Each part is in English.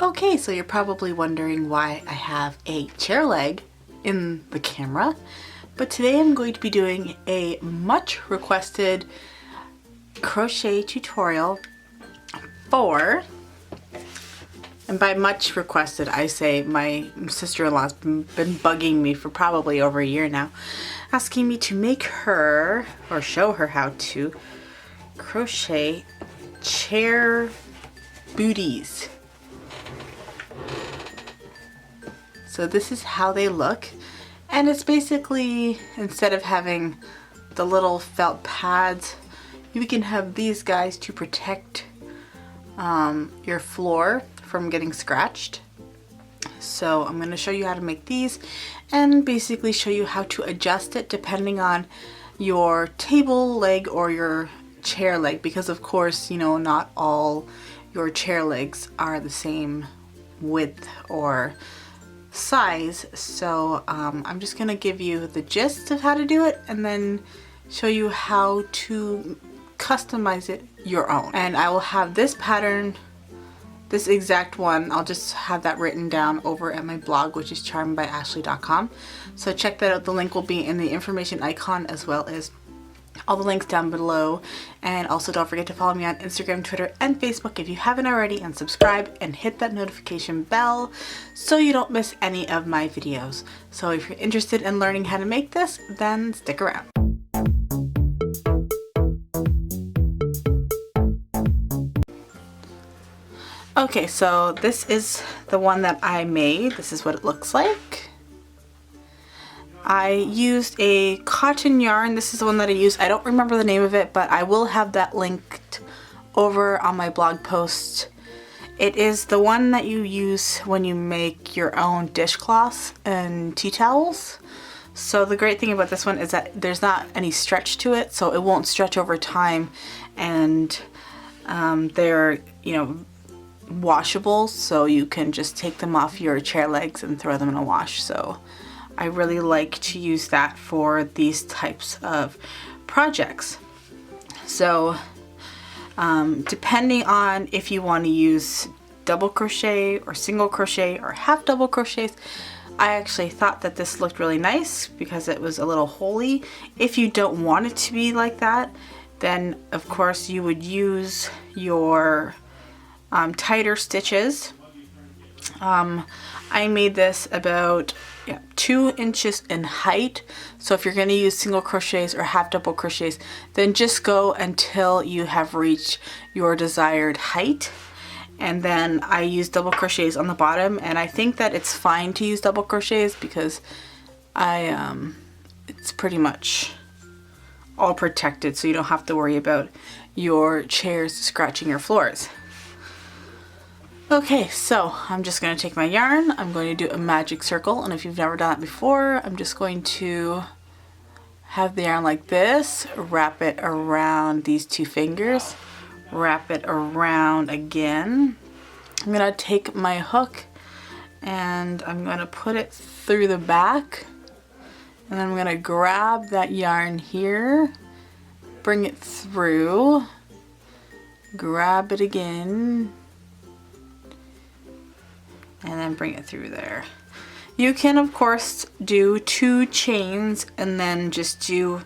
Okay, so you're probably wondering why I have a chair leg in the camera, but today I'm going to be doing a much requested crochet tutorial for, and by much requested I say my sister-in-law's been bugging me for probably over a year now, asking me to make her or show her how to crochet chair booties. So this is how they look, and it's basically, instead of having the little felt pads, you can have these guys to protect your floor from getting scratched. So I'm going to show you how to make these and basically show you how to adjust it depending on your table leg or your chair leg, because of course, you know, not all your chair legs are the same width or size. So I'm just gonna give you the gist of how to do it and then show you how to customize it your own. And I will have this pattern, this exact one, I'll just have that written down over at my blog, which is charmedbyashley.com. So check that out. The link will be in the information icon as well as all the links down below. And also don't forget to follow me on Instagram, Twitter, and Facebook if you haven't already, and subscribe and hit that notification bell so you don't miss any of my videos. So if you're interested in learning how to make this, then stick around. Okay, so this is the one that I made. This is what it looks like. I used a cotton yarn. This is the one that I used. I don't remember the name of it, but I will have that linked over on my blog post. It is the one that you use when you make your own dishcloths and tea towels. So the great thing about this one is that there's not any stretch to it, so it won't stretch over time, and they're, you know, washable, so you can just take them off your chair legs and throw them in a wash. So I really like to use that for these types of projects. So depending on if you want to use double crochet or single crochet or half double crochets, I actually thought that this looked really nice because it was a little holy. If you don't want it to be like that, then of course you would use your tighter stitches. I made this about 2 inches in height. So if you're going to use single crochets or half double crochets, then just go until you have reached your desired height. And then I use double crochets on the bottom, and I think that it's fine to use double crochets because it's pretty much all protected, so you don't have to worry about your chairs scratching your floors. Okay, so I'm just going to take my yarn, I'm going to do a magic circle, and if you've never done it before, I'm just going to have the yarn like this, wrap it around these 2 fingers, wrap it around again. I'm going to take my hook and I'm going to put it through the back, and then I'm going to grab that yarn here, bring it through, grab it again, and then bring it through there. You can of course do 2 chains and then just do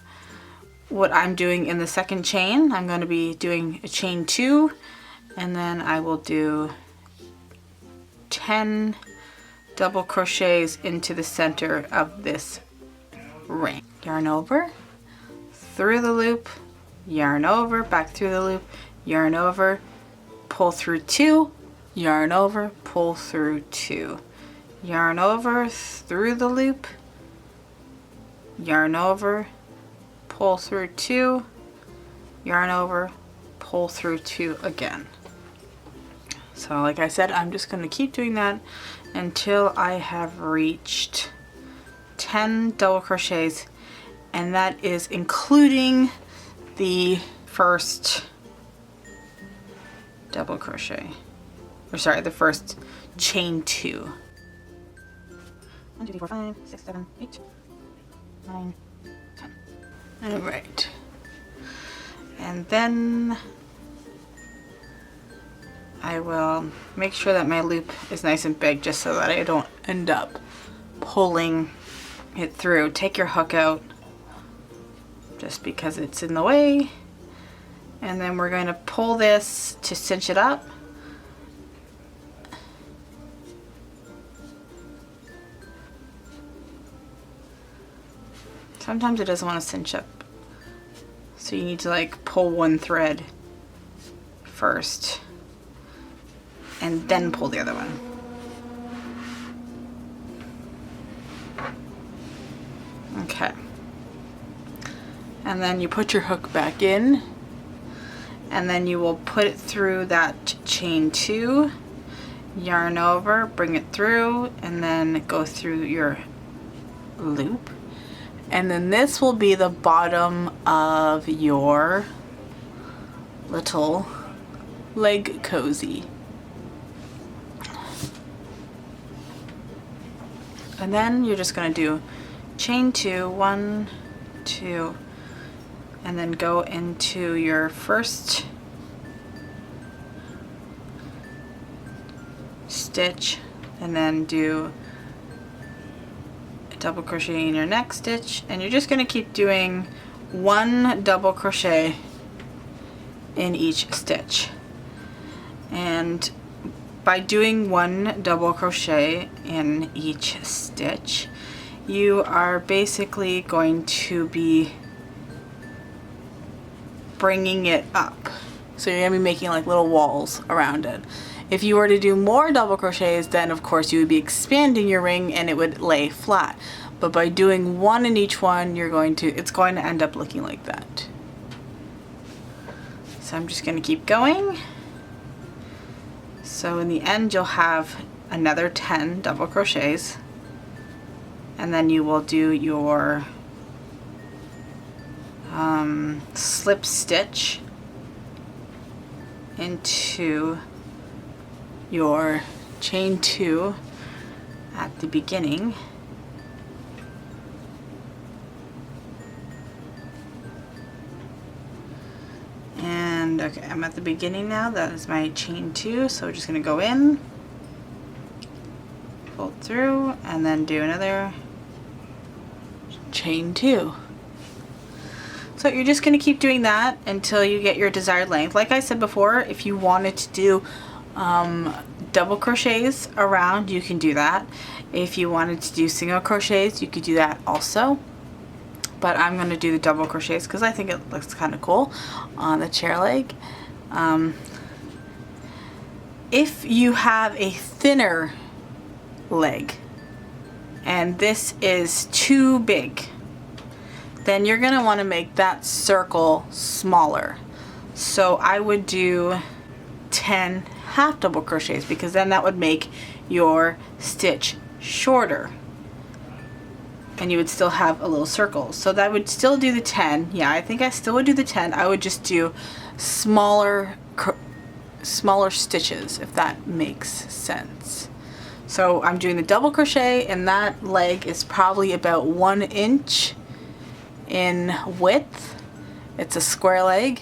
what I'm doing in the second chain. I'm going to be doing a chain 2, and then I will do 10 double crochets into the center of this ring. Yarn over, through the loop, yarn over, back through the loop, yarn over, pull through 2, yarn over, pull through 2, yarn over, through the loop, yarn over, pull through 2, yarn over, pull through 2 again. So like I said, I'm just going to keep doing that until I have reached 10 double crochets, and that is including the first double crochet. Or sorry, the first chain 2. 1, 2, 3, 4, 5, 6, 7, 8, 9, 10. Alright. And then I will make sure that my loop is nice and big just so that I don't end up pulling it through. Take your hook out just because it's in the way. And then we're going to pull this to cinch it up. Sometimes it doesn't want to cinch up. So you need to like pull one thread first and then pull the other one. Okay. And then you put your hook back in, and then you will put it through that chain 2, yarn over, bring it through, and then go through your loop. And then this will be the bottom of your little leg cozy. And then you're just going to do chain 2, 1, 2, and then go into your first stitch, and then do a double crochet in your next stitch, and you're just going to keep doing 1 double crochet in each stitch. And by doing 1 double crochet in each stitch, you are basically going to be bringing it up. So you're going to be making like little walls around it. If you were to do more double crochets, then of course you would be expanding your ring and it would lay flat. But by doing 1 in each one, it's going to end up looking like that. So I'm just going to keep going. So in the end you'll have another 10 double crochets, and then you will do your slip stitch into your chain 2 at the beginning. And okay, I'm at the beginning now. That is my chain 2, so we're just going to go in, pull through, and then do another chain 2. So you're just going to keep doing that until you get your desired length. Like I said before, if you wanted to do double crochets around, you can do that. If you wanted to do single crochets, you could do that also. But I'm going to do the double crochets because I think it looks kind of cool on the chair leg. If you have a thinner leg and this is too big, then you're going to want to make that circle smaller. So I would do 10 half double crochets, because then that would make your stitch shorter and you would still have a little circle. So that would still do the 10. Yeah, I think I still would do the 10. I would just do smaller stitches, if that makes sense. So I'm doing the double crochet, and that leg is probably about 1 inch in width. It's a square leg.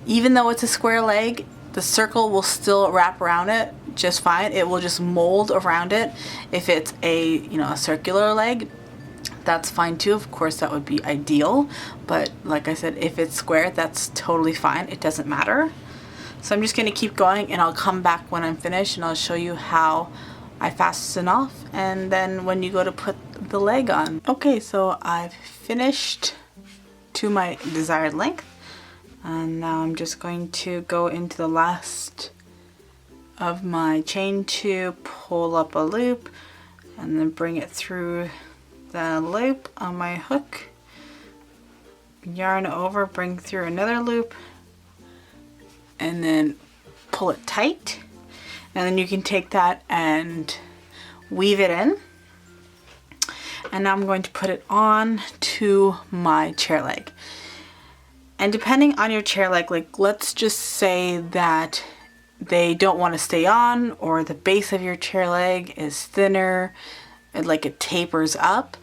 Even though it's a square leg, the circle will still wrap around it just fine. It will just mold around it. If it's a, a circular leg, that's fine too. Of course, that would be ideal. But like I said, if it's square, that's totally fine. It doesn't matter. So I'm just going to keep going, and I'll come back when I'm finished and I'll show you how I fasten off, and then when you go to put the leg on. Okay, so I've finished to my desired length, and now I'm just going to go into the last of my chain 2, pull up a loop, and then bring it through the loop on my hook, yarn over, bring through another loop, and then pull it tight. And then you can take that and weave it in. And now I'm going to put it on to my chair leg. And depending on your chair leg, like let's just say that they don't want to stay on, or the base of your chair leg is thinner, and like it tapers up.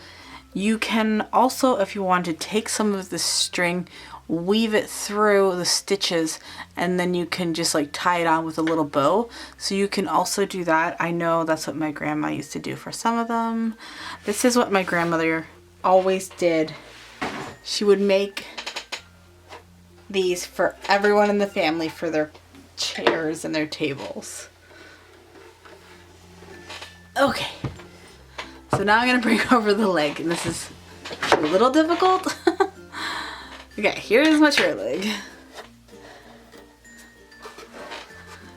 You can also, if you want to, take some of the string, weave it through the stitches, and then you can just like tie it on with a little bow. So you can also do that. I know that's what my grandma used to do for some of them. This is what my grandmother always did. She would make these for everyone in the family for their chairs and their tables. Okay, so now I'm gonna bring over the leg, and this is a little difficult. Okay, here's my chair leg.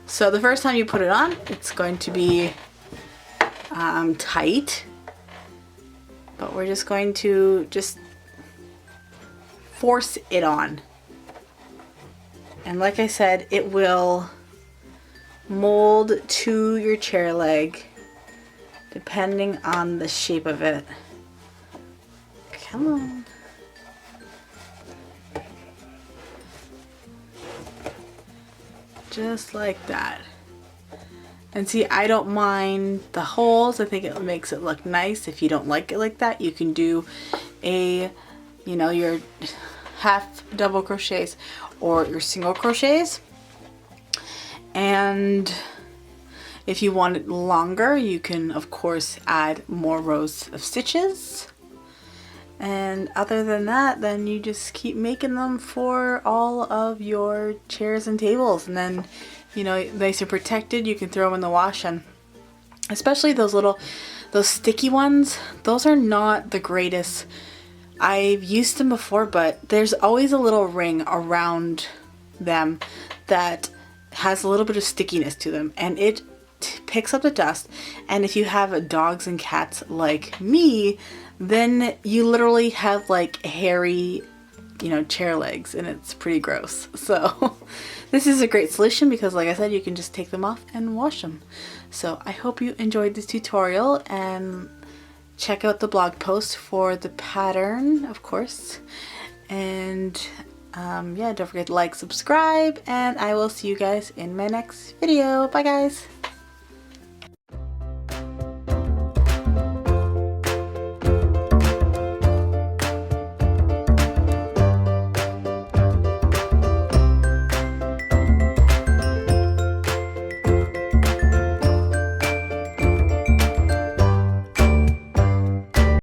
So the first time you put it on, it's going to be tight, but we're just going to force it on. And like I said, it will mold to your chair leg depending on the shape of it. Come on. Just like that. And see, I don't mind the holes. I think it makes it look nice. If you don't like it like that, you can do a, you know, your half double crochets or your single crochets. And if you want it longer, you can of course add more rows of stitches. And other than that, then you just keep making them for all of your chairs and tables, and then, you know, nice and protected. You can throw them in the wash, and especially those sticky ones, those are not the greatest. I've used them before, but there's always a little ring around them that has a little bit of stickiness to them, and it picks up the dust. And if you have dogs and cats like me, then you literally have like hairy, you know, chair legs, and it's pretty gross. So this is a great solution because, like I said, you can just take them off and wash them. So I hope you enjoyed this tutorial, and check out the blog post for the pattern, of course. And yeah, don't forget to like, subscribe, and I will see you guys in my next video. Bye guys.